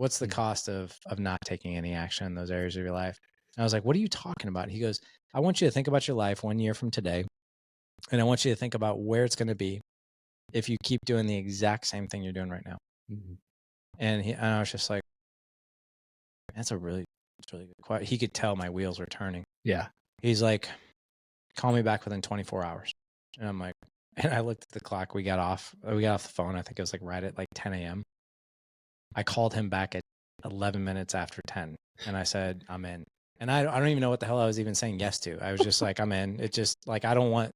what's the cost of not taking any action in those areas of your life? And I was like, what are you talking about? He goes, I want you to think about your life 1 year from today. And I want you to think about where it's going to be if you keep doing the exact same thing you're doing right now. Mhm. And I was just like, it's really good question. He could tell my wheels were turning. Yeah. He's like, call me back within 24 hours. And I'm like, and I looked at the clock. We got off the phone. I think it was like right at like 10 a.m. I called him back at 11 minutes after 10. And I said, I'm in. And I don't even know what the hell I was even saying yes to. I was just like, I'm in. It just like, I don't want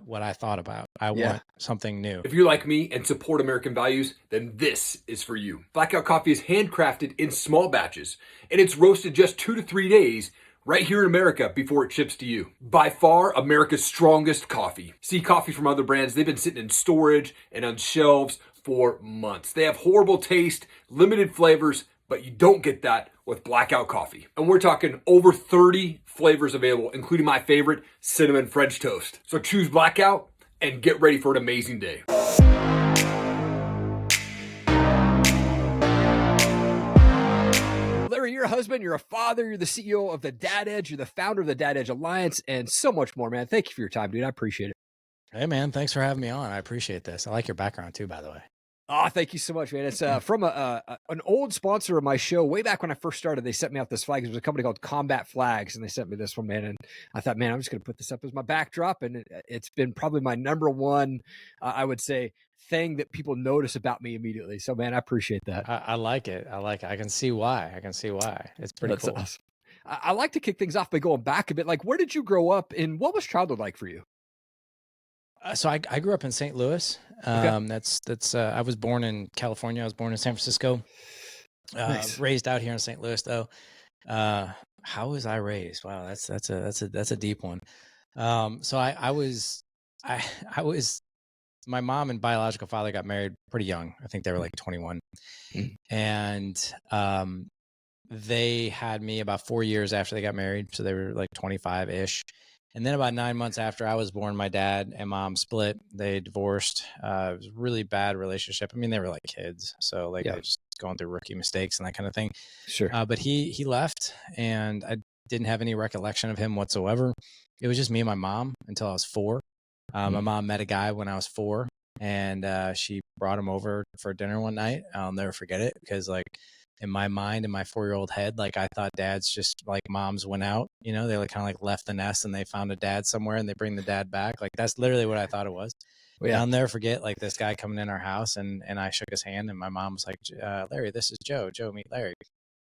what I thought about. I want something new. If you're like me and support American values, then this is for you. Blackout coffee is handcrafted in small batches, and it's roasted just 2 to 3 days right here in America before it ships to you. By far, America's strongest coffee. See, coffee from other brands, they've been sitting in storage and on shelves for months. They have horrible taste, limited flavors, but you don't get that with Blackout coffee. And we're talking over 30 flavors available, including my favorite, cinnamon French toast. So choose Blackout and get ready for an amazing day. Larry, you're a husband, you're a father, you're the CEO of the Dad Edge, you're the founder of the Dad Edge Alliance, and so much more, man. Thank you for your time, dude. I appreciate it. Hey, man, thanks for having me on. I appreciate this. I like your background too, by the way. Oh, thank you so much, man. It's from an old sponsor of my show. Way back when I first started, they sent me out this flag. It was a company called Combat Flags, and they sent me this one, man. And I thought, man, I'm just going to put this up as my backdrop. And it's been probably my number one, I would say, thing that people notice about me immediately. So, man, I appreciate that. I like it. I can see why. It's pretty cool. Awesome. I like to kick things off by going back a bit. Like, where did you grow up, and what was childhood like for you? So I grew up in St. Louis. That's I was born in California. I was born in San Francisco. Nice. Raised out here in St. Louis, though. How was I raised? Wow, that's a deep one. So I was my mom and biological father got married pretty young. I think they were like 21, and they had me about 4 years after they got married. So they were like 25-ish. And then about 9 months after I was born, my dad and mom split. They divorced. It was a really bad relationship. I mean, they were like kids. So like they're just going through rookie mistakes and that kind of thing. Sure. But he left, and I didn't have any recollection of him whatsoever. It was just me and my mom until I was 4. My mom met a guy when I was 4, and she brought him over for dinner one night. I'll never forget it because like, in my mind, in my 4-year-old head, like I thought dads just like moms went out, they like kind of like left the nest and they found a dad somewhere and they bring the dad back. Like that's literally what I thought it was. Well, I'll never forget like this guy coming in our house and I shook his hand and my mom was like, Larry, this is Joe. Joe, meet Larry.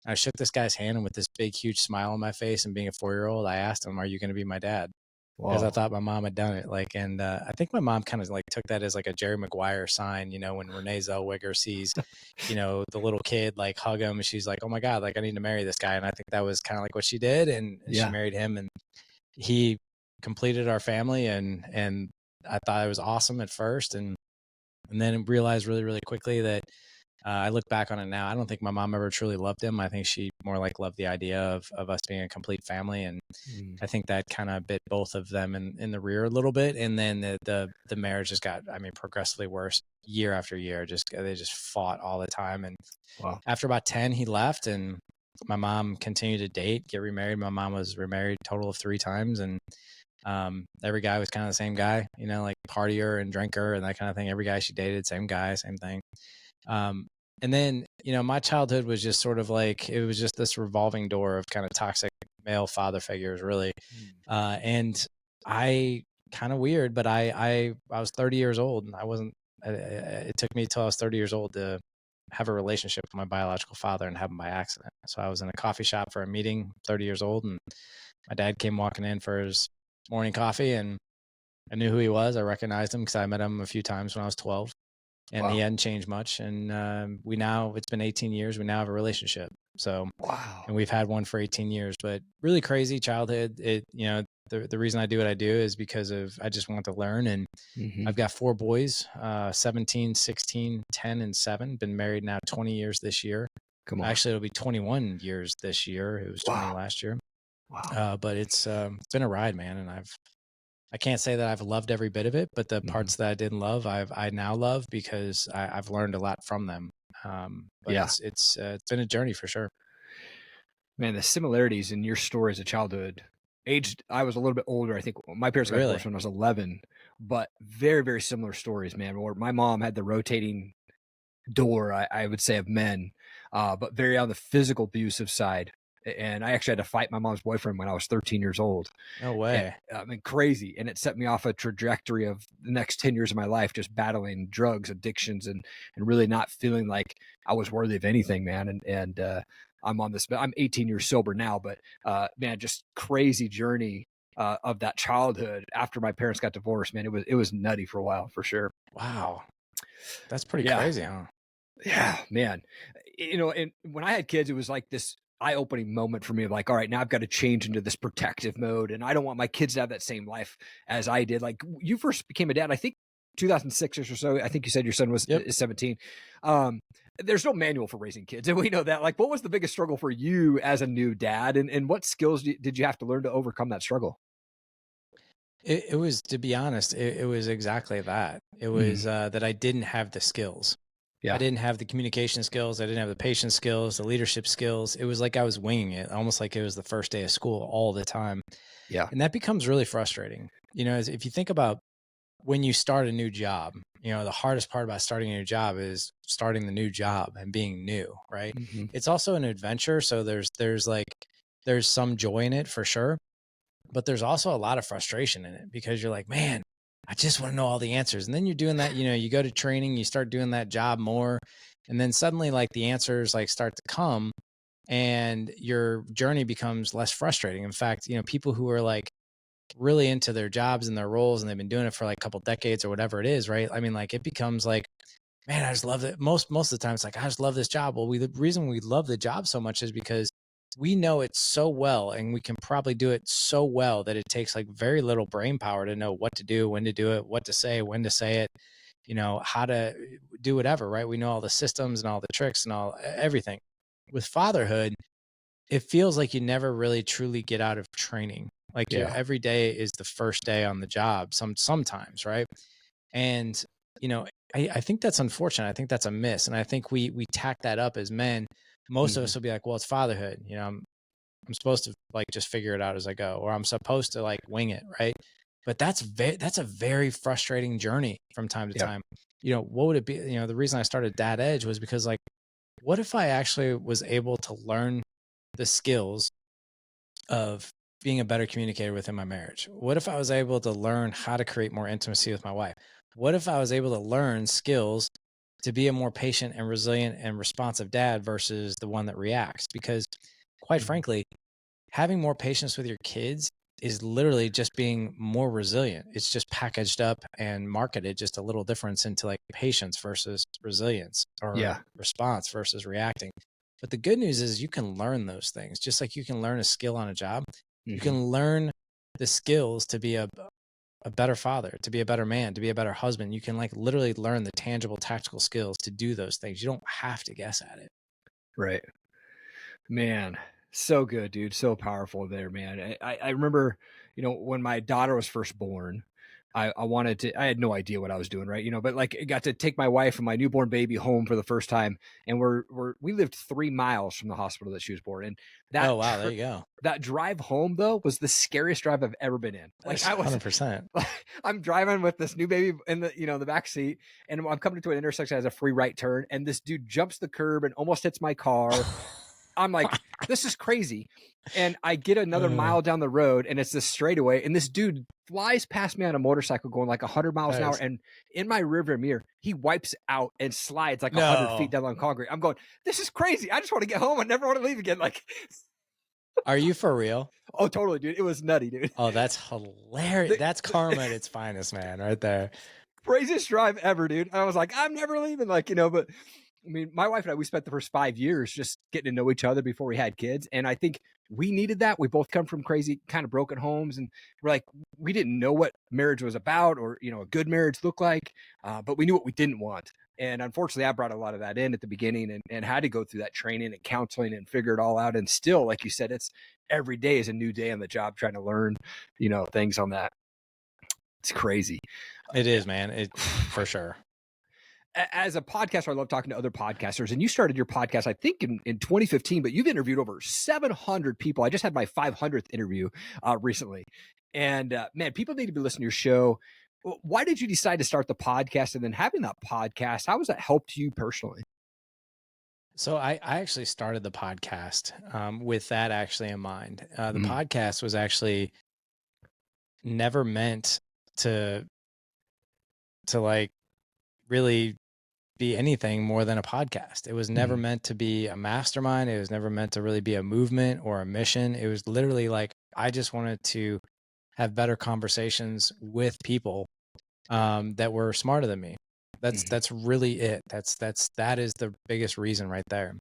And I shook this guy's hand, and with this big, huge smile on my face and being a 4-year-old, I asked him, are you going to be my dad? Because I thought my mom had done it. Like, and I think my mom kind of like took that as like a Jerry Maguire sign, when Renee Zellweger sees, the little kid like hug him, and she's like, oh my God, like I need to marry this guy. And I think that was kind of like what she did. And she married him, and he completed our family. And I thought it was awesome at first. And then realized really, really quickly that I look back on it now, I don't think my mom ever truly loved him. I think she more like loved the idea of us being a complete family. And I think that kind of bit both of them in the rear a little bit. And then the marriage just got, progressively worse year after year. They just fought all the time. And after about 10, he left, and my mom continued to date, get remarried. My mom was remarried a total of 3 times. And every guy was kind of the same guy, like partier and drinker and that kind of thing. Every guy she dated, same guy, same thing. And then, my childhood was just sort of like, it was just this revolving door of kind of toxic male father figures, really. And I kind of weird, but I was 30 years old, and it took me till I was 30 years old to have a relationship with my biological father and have him by accident. So I was in a coffee shop for a meeting, 30 years old, and my dad came walking in for his morning coffee, and I knew who he was. I recognized him because I met him a few times when I was 12. And he hadn't changed much. And it's been 18 years. We now have a relationship. So, and we've had one for 18 years, but really crazy childhood. The reason I do what I do is because I just want to learn. And I've got 4 boys, 17, 16, 10, and 7. Been married now 20 years this year. Actually, it'll be 21 years this year. It was 20 last year. But it's been a ride, man. And I can't say that I've loved every bit of it, but the parts that I didn't love, I now love because I've learned a lot from them. But it's been a journey for sure. Man, the similarities in your story as a childhood, I was a little bit older. I think my parents got divorced when I was 11, but very, very similar stories, man. Where my mom had the rotating door, I would say, of men, but very on the physical abusive side. And I actually had to fight my mom's boyfriend when I was 13 years old. No way. And, I mean, crazy. And it set me off a trajectory of the next 10 years of my life, just battling drugs, addictions, and really not feeling like I was worthy of anything, man. And I'm on this, I'm 18 years sober now, but man, just crazy journey of that childhood after my parents got divorced, man. It was nutty for a while, for sure. Wow. That's pretty crazy, huh? Yeah, man. And when I had kids, it was like this eye-opening moment for me of like, all right, now I've got to change into this protective mode. And I don't want my kids to have that same life as I did. Like, you first became a dad, I think 2006 or so. I think you said your son was 17. There's no manual for raising kids. And we know that. Like, what was the biggest struggle for you as a new dad? And what skills did you have to learn to overcome that struggle? It was, to be honest, it was exactly that. It was that I didn't have the skills. I didn't have the communication skills. I didn't have the patience skills, the leadership skills. It was like I was winging it, almost like it was the first day of school all the time. Yeah. And that becomes really frustrating. If you think about when you start a new job, the hardest part about starting a new job is starting the new job and being new, right? Mm-hmm. It's also an adventure. So there's some joy in it for sure. But there's also a lot of frustration in it because you're like, man, I just want to know all the answers. And then you're doing that, you go to training, you start doing that job more. And then suddenly like the answers like start to come and your journey becomes less frustrating. In fact, people who are like really into their jobs and their roles and they've been doing it for like a couple decades or whatever it is, right? I mean, like it becomes like, man, I just love it. Most of the time it's like, I just love this job. Well, the reason we love the job so much is because we know it so well and we can probably do it so well that it takes like very little brain power to know what to do, when to do it, what to say, when to say it, how to do whatever, right? We know all the systems and all the tricks and everything. With fatherhood, it feels like you never really truly get out of training. Like every day is the first day on the job sometimes, right? And, I think that's unfortunate. I think that's a miss. And I think we tack that up as men. Most of us will be like, well, it's fatherhood. I'm supposed to like just figure it out as I go, or I'm supposed to like wing it. Right. But that's a very frustrating journey from time to time. What would it be? The reason I started Dad Edge was because like, what if I actually was able to learn the skills of being a better communicator within my marriage? What if I was able to learn how to create more intimacy with my wife? What if I was able to learn skills to be a more patient and resilient and responsive dad versus the one that reacts? Because quite frankly, having more patience with your kids is literally just being more resilient. It's just packaged up and marketed just a little difference into like patience versus resilience or response versus reacting. But the good news is you can learn those things just like you can learn a skill on a job. You can learn the skills to be a better father, to be a better man, to be a better husband. You can like literally learn the tangible tactical skills to do those things. You don't have to guess at it. Right. Man, so good, dude. So powerful there, man. I remember, when my daughter was first born, I had no idea what I was doing, right? But like I got to take my wife and my newborn baby home for the first time. And we lived 3 miles from the hospital that she was born in. Oh, wow. There you go. That drive home though was the scariest drive I've ever been in. Like I was 100%. I'm driving with this new baby in the back seat and I'm coming to an intersection that has a free right turn. And this dude jumps the curb and almost hits my car. I'm like, this is crazy. And I get another mile down the road and it's this straightaway. And this dude flies past me on a motorcycle going like 100 miles an hour. And in my rearview mirror, he wipes out and slides like 100 feet down on concrete. I'm going, this is crazy. I just want to get home. I never want to leave again. Like, are you for real? Oh, totally, dude. It was nutty, dude. Oh, that's hilarious. That's karma at its finest, man, right there. Craziest drive ever, dude. I was like, I'm never leaving. Like, but I mean, my wife and I, we spent the first 5 years just getting to know each other before we had kids. And I think we needed that. We both come from crazy, kind of broken homes. And we're like, we didn't know what marriage was about or, a good marriage looked like. But we knew what we didn't want. And unfortunately, I brought a lot of that in at the beginning and had to go through that training and counseling and figure it all out. And still, like you said, it's every day is a new day on the job trying to learn, things on that. It's crazy. It is, man. It for sure. as a podcaster, I love talking to other podcasters, and you started your podcast, I think in 2015, but you've interviewed over 700 people. I just had my 500th interview recently. And man, people need to be listening to your show. Why did you decide to start the podcast? And then having that podcast, how has that helped you personally? So I actually started the podcast with that actually in mind. The podcast was actually never meant to like really be anything more than a podcast. It was never meant to be a mastermind. It was never meant to really be a movement or a mission. It was literally like, I just wanted to have better conversations with people that were smarter than me. That's really it. That is the biggest reason right there.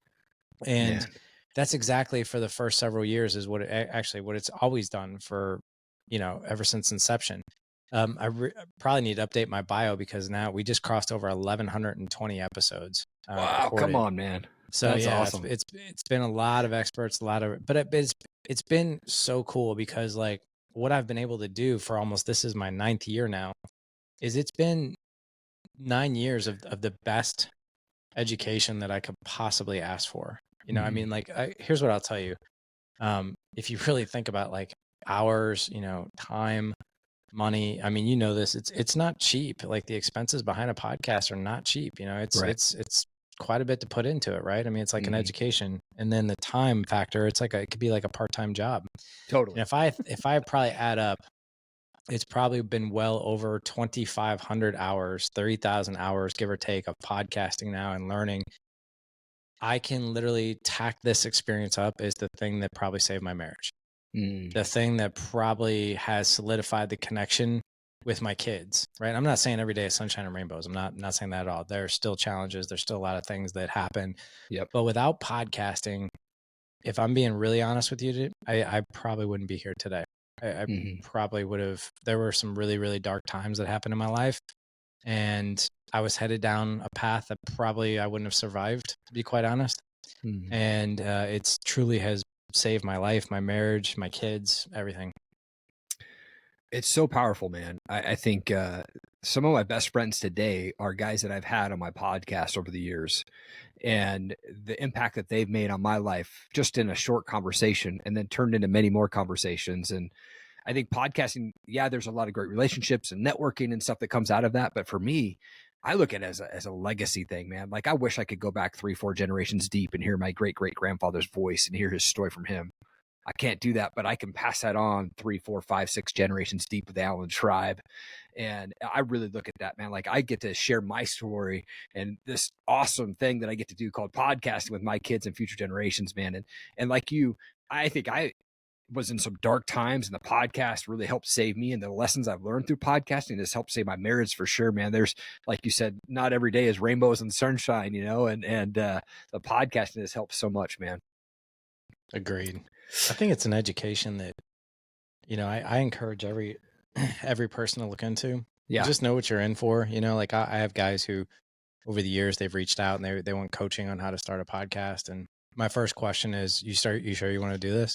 And that's exactly for the first several years is what it's always done for, ever since inception. I probably need to update my bio because now we just crossed over 1,120 episodes. Wow, recorded. Come on, man. So that's yeah, awesome. It's been a lot of experts, but it's been so cool because like what I've been able to do for almost, this is my 9th year now, is it's been 9 years of the best education that I could possibly ask for. I mean, like, here's what I'll tell you. If you really think about like hours, time, money, I mean, this, it's not cheap. Like the expenses behind a podcast are not cheap. It's quite a bit to put into it, right? I mean, it's like an education, and then the time factor, it's like it could be like a part-time job. Totally. And if I probably add up, it's probably been well over 2,500 hours, 30,000 hours, give or take, of podcasting now and learning. I can literally tack this experience up as the thing that probably saved my marriage. The thing that probably has solidified the connection with my kids, right? I'm not saying every day is sunshine and rainbows. I'm not saying that at all. There are still challenges. There's still a lot of things that happen. Yep. But without podcasting, if I'm being really honest with you, I probably wouldn't be here today. I probably would have, there were some really, really dark times that happened in my life. And I was headed down a path that probably I wouldn't have survived, to be quite honest. And it's truly has saved my life, my marriage, my kids, everything. It's so powerful, man. I think some of my best friends today are guys that I've had on my podcast over the years, and the impact that they've made on my life just in a short conversation and then turned into many more conversations. And I think podcasting, there's a lot of great relationships and networking and stuff that comes out of that. But for me, I look at it as a legacy thing, man. Like I wish I could go back 3-4 generations deep and hear my great grandfather's voice and hear his story from him. I can't do that, but I can pass that on 3, 4, 5, 6 generations deep with the Allen tribe. And I really look at that, man. Like I get to share my story and this awesome thing that I get to do called podcasting with my kids and future generations, man. And like you, I think I was in some dark times, and the podcast really helped save me, and the lessons I've learned through podcasting has helped save my marriage for sure, man. There's, like you said, not every day is rainbows and sunshine, and the podcasting has helped so much, man. Agreed. I think it's an education that, I encourage every person to look into. Yeah. Just know what you're in for. Like I have guys who over the years they've reached out and they want coaching on how to start a podcast. And my first question is, you sure you want to do this?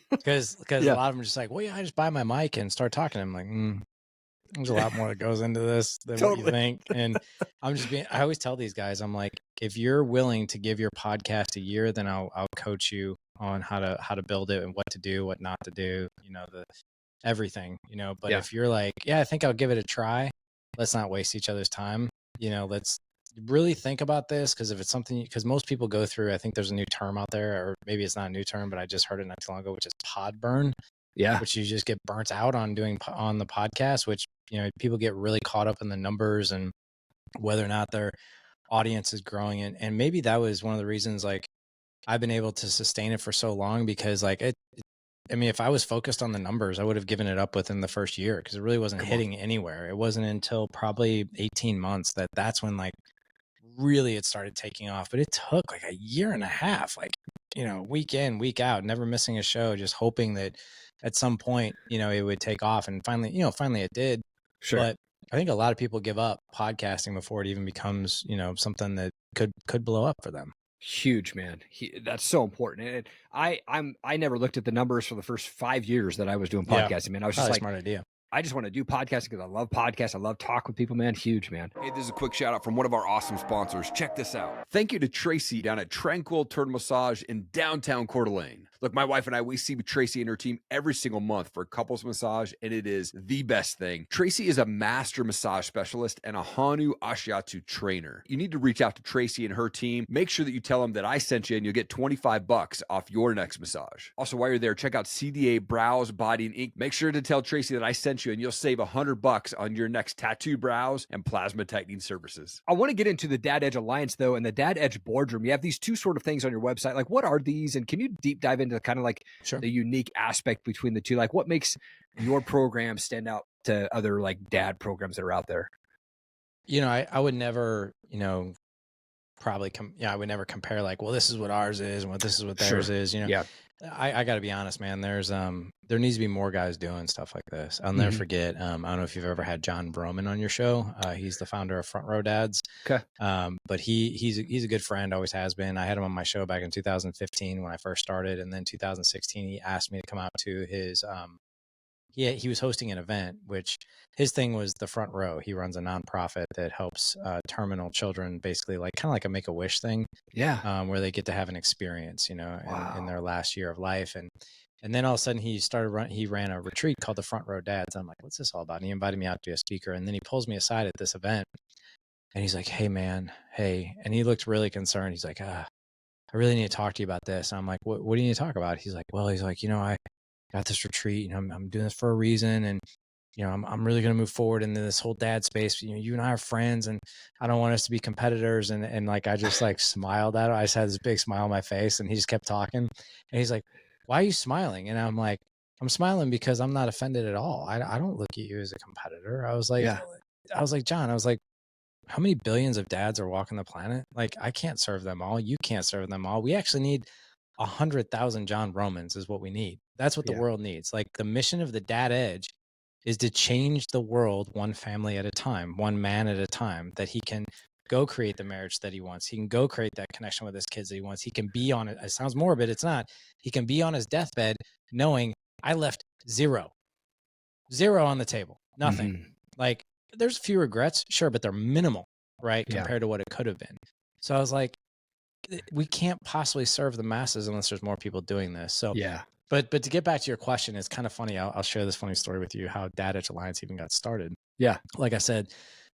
Because a lot of them are just like, well, I just buy my mic and start talking. I'm like, there's a lot more that goes into this than what you think. And I always tell these guys, I'm like, if you're willing to give your podcast a year, then I'll coach you on how to build it and what to do, what not to do, the everything, but if you're like, I think I'll give it a try. Let's not waste each other's time. Let's really think about this. Cause if it's something, because most people go through, I think there's a new term out there, or maybe it's not a new term, but I just heard it not too long ago, which is pod burn. Yeah. Which you just get burnt out on doing on the podcast, which, people get really caught up in the numbers and whether or not their audience is growing. And maybe that was one of the reasons, like, I've been able to sustain it for so long because like if I was focused on the numbers, I would have given it up within the first year because it really wasn't hitting anywhere. It wasn't until probably 18 months that's when like really it started taking off. But it took like a year and a half, like, week in, week out, never missing a show, just hoping that at some point, it would take off. And finally it did. Sure. But I think a lot of people give up podcasting before it even becomes, something that could blow up for them. Huge, man. That's so important. And I never looked at the numbers for the first 5 years that I was doing podcasting, man. I was just like, smart idea. I just want to do podcasting because I love podcasts. I love talking with people, man. Huge, man. Hey, this is a quick shout out from one of our awesome sponsors. Check this out. Thank you to Tracy down at Tranquil Turtle Massage in downtown Coeur d'Alene. Look, my wife and I, we see Tracy and her team every single month for couples massage, and it is the best thing. Tracy is a master massage specialist and a Hanu Ashiatsu trainer. You need to reach out to Tracy and her team. Make sure that you tell them that I sent you, and you'll get $25 off your next massage. Also, while you're there, check out CDA Brows, Body, and Ink. Make sure to tell Tracy that I sent you, and you'll save $100 on your next tattoo brows and plasma tightening services. I want to get into the Dad Edge Alliance, though, and the Dad Edge Boardroom. You have these two sort of things on your website. Like, what are these? And can you deep dive into kind of like Sure. the unique aspect between the two? Like, what makes your program stand out to other like dad programs that are out there? You know, I would never, you know, probably I would never compare like, well, this is what ours is and what this is what theirs is, you know. Yeah. I got to be honest, man. There's there needs to be more guys doing stuff like this. I'll never forget. I don't know if you've ever had John Broman on your show. He's the founder of Front Row Dads. Okay. But he's a good friend, always has been. I had him on my show back in 2015 when I first started, and then 2016 he asked me to come out to his he was hosting an event, which his thing was the Front Row. He runs a nonprofit that helps terminal children, basically like kind of like a Make-A-Wish thing. Yeah. Where they get to have an experience, you know, Wow. in their last year of life. And then all of a sudden he ran a retreat called the Front Row Dads. I'm like, what's this all about? And he invited me out to be a speaker. And then he pulls me aside at this event and he's like, hey man, hey. And he looked really concerned. He's like, I really need to talk to you about this. And I'm like, what do you need to talk about? He's like, you know, I got this retreat, you know, I'm doing this for a reason. And, you know, I'm really going to move forward into this whole dad space. You know, you and I are friends and I don't want us to be competitors. And like, I just like smiled at him. I just had this big smile on my face and he just kept talking and he's like, why are you smiling? And I'm like, I'm smiling because I'm not offended at all. I don't look at you as a competitor. I was like, John, I was like, how many billions of dads are walking the planet? Like, I can't serve them all. You can't serve them all. We actually need 100,000 John Romans is what we need. That's what the world needs. Like the mission of the Dad Edge is to change the world one family at a time, one man at a time, that he can go create the marriage that he wants. He can go create that connection with his kids that he wants. He can be on it. It sounds morbid. It's not. He can be on his deathbed knowing I left zero on the table, nothing. Like there's a few regrets, sure, but they're minimal, right? Compared to what it could have been. So I was like, we can't possibly serve the masses unless there's more people doing this. So But to get back to your question, it's kind of funny. I'll share this funny story with you, how Dad Edge Alliance even got started. Yeah. Like I said,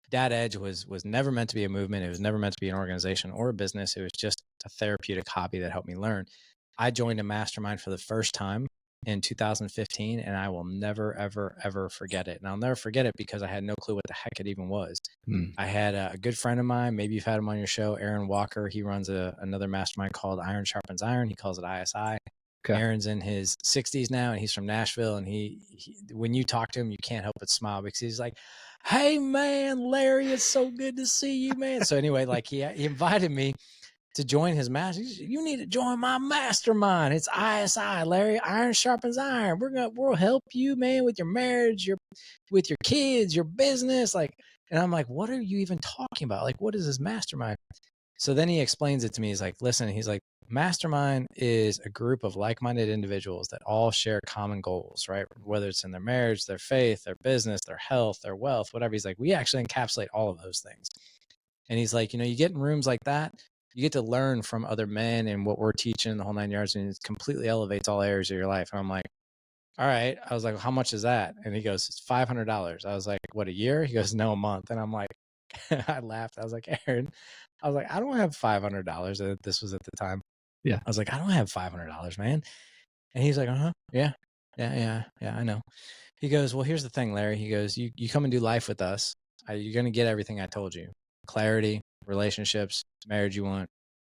Dad Edge was never meant to be a movement. It was never meant to be an organization or a business. It was just a therapeutic hobby that helped me learn. I joined a mastermind for the first time in 2015, and I will never, ever, ever forget it. And I'll never forget it because I had no clue what the heck it even was. I had a good friend of mine, maybe you've had him on your show, Aaron Walker. He runs another mastermind called Iron Sharpens Iron. He calls it ISI. Okay. Aaron's in his 60s now, and he's from Nashville. And he when you talk to him, you can't help but smile because he's like, "Hey, man, Larry, it's so good to see you, man." So anyway, like he invited me to join his master. You need to join my mastermind. It's ISI, Larry. Iron sharpens iron. We'll help you, man, with your marriage, with your kids, your business. Like, and I'm like, what are you even talking about? Like, what is this mastermind? So then he explains it to me. He's like, listen, he's like, mastermind is a group of like-minded individuals that all share common goals, right? Whether it's in their marriage, their faith, their business, their health, their wealth, whatever. He's like, we actually encapsulate all of those things. And he's like, you know, you get in rooms like that, you get to learn from other men and what we're teaching, the whole 9 yards, and it completely elevates all areas of your life. And I'm like, all right. I was like, how much is that? And he goes, it's $500. I was like, what, a year? He goes, no, a month. And I'm like, I laughed. I was like, Aaron, I was like, I don't have $500. This was at the time. Yeah. I was like, I don't have $500, man. And he's like, yeah, I know. He goes, well, here's the thing, Larry. He goes, you come and do life with us. You're going to get everything I told you. Clarity, relationships, marriage you want,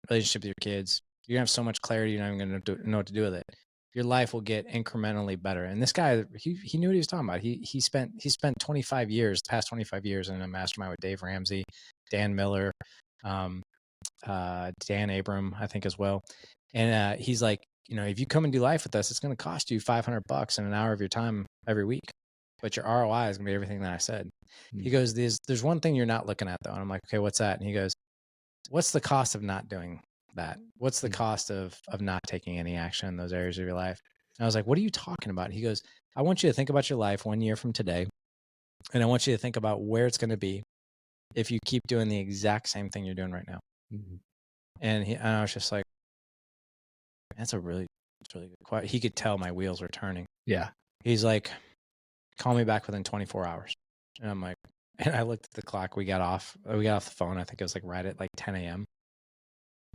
relationship with your kids. You're going to have so much clarity, you're not even going to know what to do with it. Your life will get incrementally better. And this guy, he knew what he was talking about. He spent 25 years, the past 25 years in a mastermind with Dave Ramsey, Dan Miller, Dan Abram, I think as well. And he's like, you know, if you come and do life with us, it's going to cost you $500 and an hour of your time every week. But your ROI is going to be everything that I said. He goes, there's one thing you're not looking at though. And I'm like, okay, what's that? And he goes, what's the cost of not doing that? What's the cost of not taking any action in those areas of your life? And I was like, what are you talking about? He goes, I want you to think about your life 1 year from today. And I want you to think about where it's going to be if you keep doing the exact same thing you're doing right now. Mhm. And I was just like, it's really good question. He could tell my wheels were turning. Yeah. He's like, call me back within 24 hours. And I'm like, and I looked at the clock. We got off the phone. I think it was like right at like 10 a.m.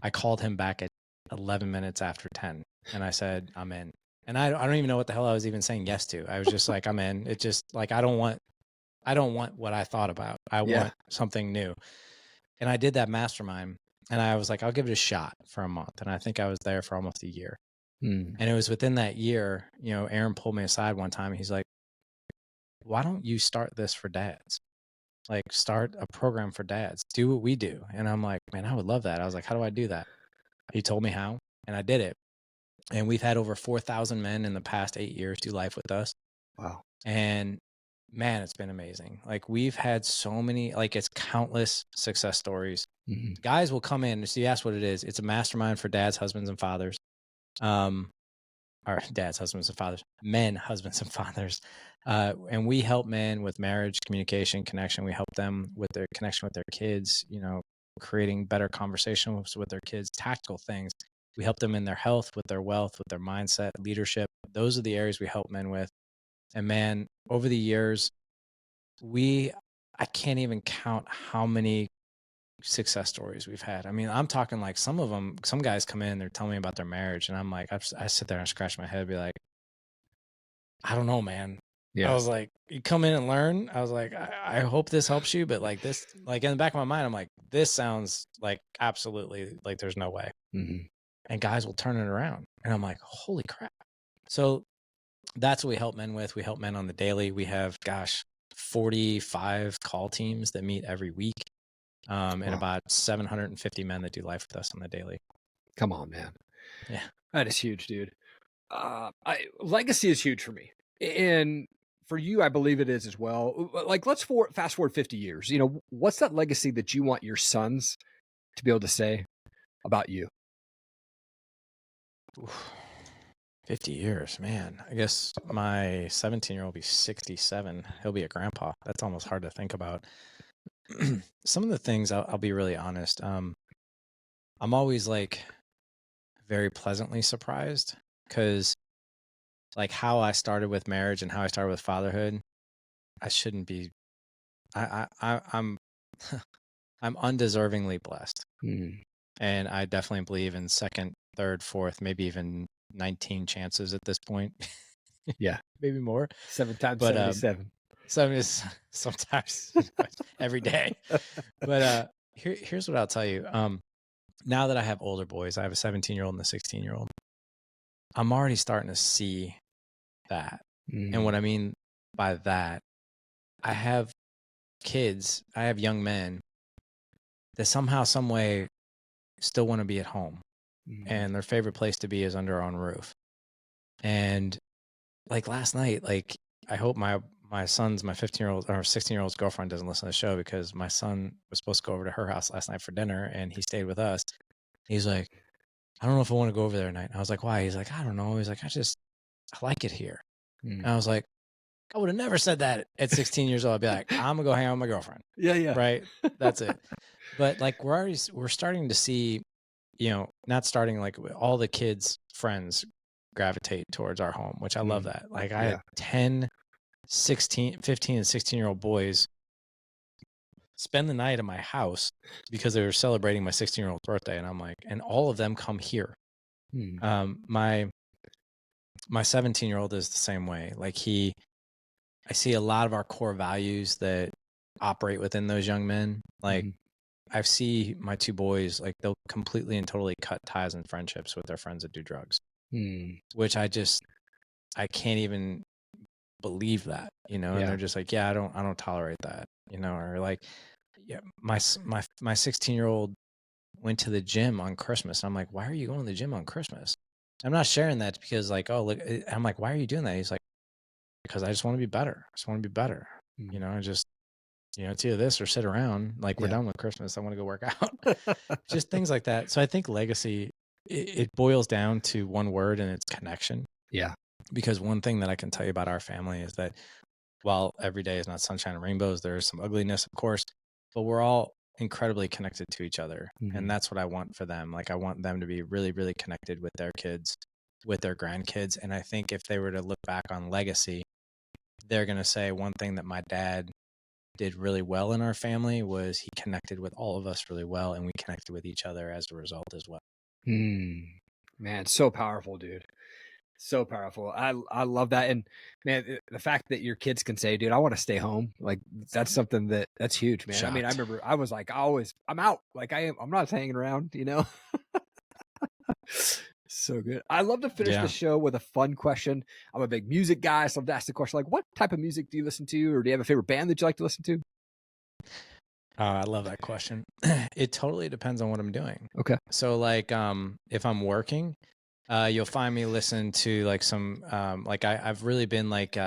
I called him back at 11 minutes after 10. And I said, I'm in. And I don't even know what the hell I was even saying yes to. I was just like, I'm in. It just like, I don't want what I thought about. I want something new. And I did that mastermind, and I was like, I'll give it a shot for a month. And I think I was there for almost a year. And it was within that year, you know, Aaron pulled me aside one time. And he's like, why don't you start this for dads? Like, start a program for dads. Do what we do. And I'm like, man, I would love that. I was like, how do I do that? He told me how, and I did it. And we've had over 4,000 men in the past 8 years do life with us. Wow. And man, it's been amazing. Like, we've had so many, like, it's countless success stories. Guys will come in. So you ask what it is. It's a mastermind for dads, husbands, and fathers. Or dads, husbands, and fathers, men, husbands, and fathers. And we help men with marriage, communication, connection. We help them with their connection with their kids, you know, creating better conversations with their kids, tactical things. We help them in their health, with their wealth, with their mindset, leadership. Those are the areas we help men with. And man, over the years, I can't even count how many success stories we've had. I mean, I'm talking like some guys come in, they're telling me about their marriage, and I'm like, I sit there and scratch my head, be like, I don't know, man. I was like, you come in and learn. I was like, I hope this helps you, but like this, like in the back of my mind, I'm like, this sounds like absolutely like there's no way. And guys will turn it around, and I'm like, holy crap. So that's what we help men with. We help men on the daily. We have, 45 call teams that meet every week. And about 750 men that do life with us on the daily. Come on, man. Yeah. That is huge, dude. Legacy is huge for me. And for you, I believe it is as well. Like, let's fast forward 50 years. You know, what's that legacy that you want your sons to be able to say about you? 50 years, man. I guess my 17-year-old will be 67. He'll be a grandpa. That's almost hard to think about. Some of the things, I'll be really honest. I'm always like very pleasantly surprised, because like how I started with marriage and how I started with fatherhood, I shouldn't be. I'm I'm undeservingly blessed, and I definitely believe in second, third, fourth, maybe even 19 chances at this point. Yeah, maybe more. 7 times 77. 7 is sometimes every day. But here's what I'll tell you. Now that I have older boys, I have a 17-year-old and a 16-year-old. I'm already starting to see that. And what I mean by that, I have kids, I have young men that somehow, some way still want to be at home. And their favorite place to be is under our own roof. And like last night, like, I hope my son's, my 15-year-old or 16-year-old's girlfriend doesn't listen to the show, because my son was supposed to go over to her house last night for dinner, and he stayed with us. He's like, I don't know if I want to go over there tonight. And I was like, why? He's like, I don't know. He's like, I like it here. And I was like, I would have never said that at 16 years old. I'd be like, I'm gonna go hang out with my girlfriend. Yeah. Right. That's it. But like, we're starting to see, you know, not starting, like all the kids' friends gravitate towards our home, which I love that. Like, I had 10, 16, 15, and 16-year-old boys spend the night at my house because they were celebrating my 16-year-old's birthday. And I'm like, and all of them come here. My 17-year-old is the same way. Like, I see a lot of our core values that operate within those young men. Like, I see my 2 boys, like, they'll completely and totally cut ties and friendships with their friends that do drugs, which I can't even believe that, you know. And they're just like, yeah, I don't tolerate that, you know. Or like, yeah, my 16-year-old went to the gym on Christmas. And I'm like, why are you going to the gym on Christmas? I'm not sharing that because, like, oh, look, I'm like, why are you doing that? He's like, because I just want to be better. I just want to be better. You know, I just, you know, it's either this or sit around. Like, we're done with Christmas. I want to go work out. Just things like that. So I think legacy, it boils down to one word, and it's connection. Yeah. Because one thing that I can tell you about our family is that while every day is not sunshine and rainbows, there is some ugliness, of course, but we're all incredibly connected to each other. Mhm. And that's what I want for them. Like, I want them to be really, really connected with their kids, with their grandkids. And I think if they were to look back on legacy, they're going to say one thing that my dad did really well in our family was he connected with all of us really well, and we connected with each other as a result as well. Man, so powerful, dude. So powerful. I love that. And man, the fact that your kids can say, dude, I want to stay home. Like that's something that's huge, man. I mean, I Shocked. remember I was like, I'm out. Like I'm not hanging around, you know? So good. I love to finish the show with a fun question. I'm a big music guy, so I've asked the question, like, what type of music do you listen to? Or do you have a favorite band that you like to listen to? I love that question. It totally depends on what I'm doing. Okay. So like, if I'm working, you'll find me listen to like some, like I've really been like,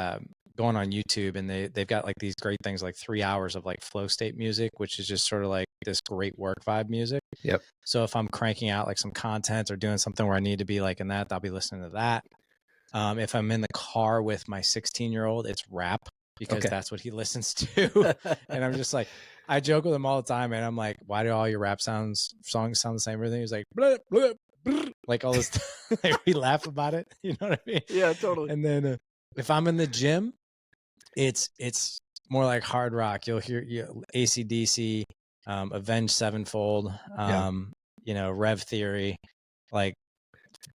going on YouTube, and they've got like these great things, like 3 hours of like flow state music, which is just sort of like this great work vibe music. Yep. So if I'm cranking out like some content or doing something where I need to be like in that, I'll be listening to that. If I'm in the car with my 16-year-old, it's rap, because that's what he listens to. And I'm just like, I joke with him all the time, and I'm like, why do all your rap songs sound the same? Everything. He's like, blah, blah, blah, like all this. Like, we laugh about it. You know what I mean? Yeah, totally. And then if I'm in the gym, it's more like hard rock. You'll hear AC/DC, Avenged Sevenfold, you know, Rev Theory, like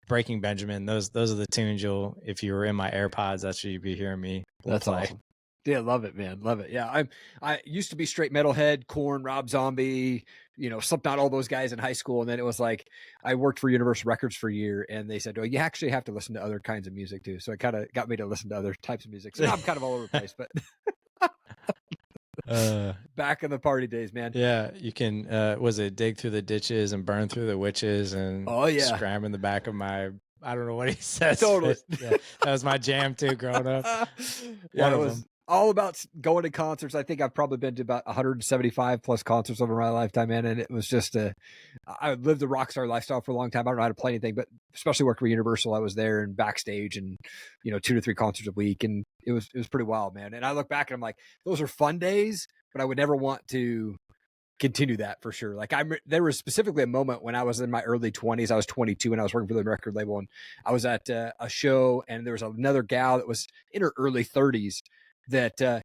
Breaking Benjamin. Those are the tunes if you were in my AirPods, that's what you'd be hearing me. That's awesome. Yeah, love it, man. Love it. Yeah, I used to be straight metalhead, Korn, Rob Zombie, you know, Slipknot, all those guys in high school. And then it was like, I worked for Universal Records for a year, and they said, well, you actually have to listen to other kinds of music too. So it kind of got me to listen to other types of music. So now I'm kind of all over the place, but back in the party days, man. Yeah, you can, was it dig through the ditches and burn through the witches and scram in the back of my, I don't know what he says. Totally. Yeah, that was my jam too growing up. Yeah, it was all about going to concerts. I think I've probably been to about 175 plus concerts over my lifetime, man. And it was just I lived the rock star lifestyle for a long time. I don't know how to play anything, but especially working for Universal, I was there and backstage and, you know, 2 to 3 concerts a week. And it was pretty wild, man. And I look back and I'm like, those are fun days, but I would never want to continue that for sure. Like there was specifically a moment when I was in my early 20s. I was 22 and I was working for the record label, and I was at a show, and there was another gal that was in her early 30s that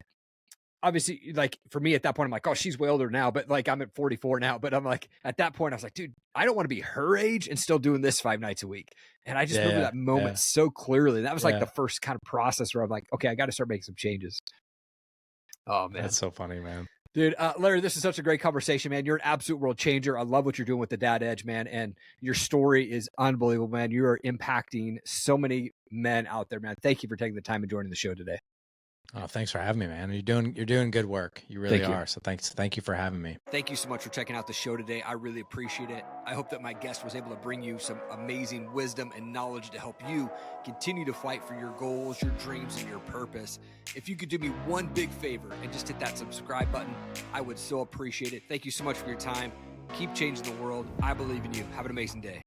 obviously, like, for me at that point, I'm like, oh, she's way older now, but like I'm at 44 now. But I'm like, at that point, I was like, dude, I don't want to be her age and still doing this 5 nights a week. And I just remember that moment so clearly. That was like the first kind of process where I'm like, okay, I got to start making some changes. Oh man, that's so funny, man. Dude, Larry, this is such a great conversation, man. You're an absolute world changer. I love what you're doing with the Dad Edge, man. And your story is unbelievable, man. You are impacting so many men out there, man. Thank you for taking the time and joining the show today. Oh, thanks for having me, man. You're doing good work. You really are. So thank you for having me. Thank you so much for checking out the show today. I really appreciate it. I hope that my guest was able to bring you some amazing wisdom and knowledge to help you continue to fight for your goals, your dreams, and your purpose. If you could do me one big favor and just hit that subscribe button, I would so appreciate it. Thank you so much for your time. Keep changing the world. I believe in you. Have an amazing day.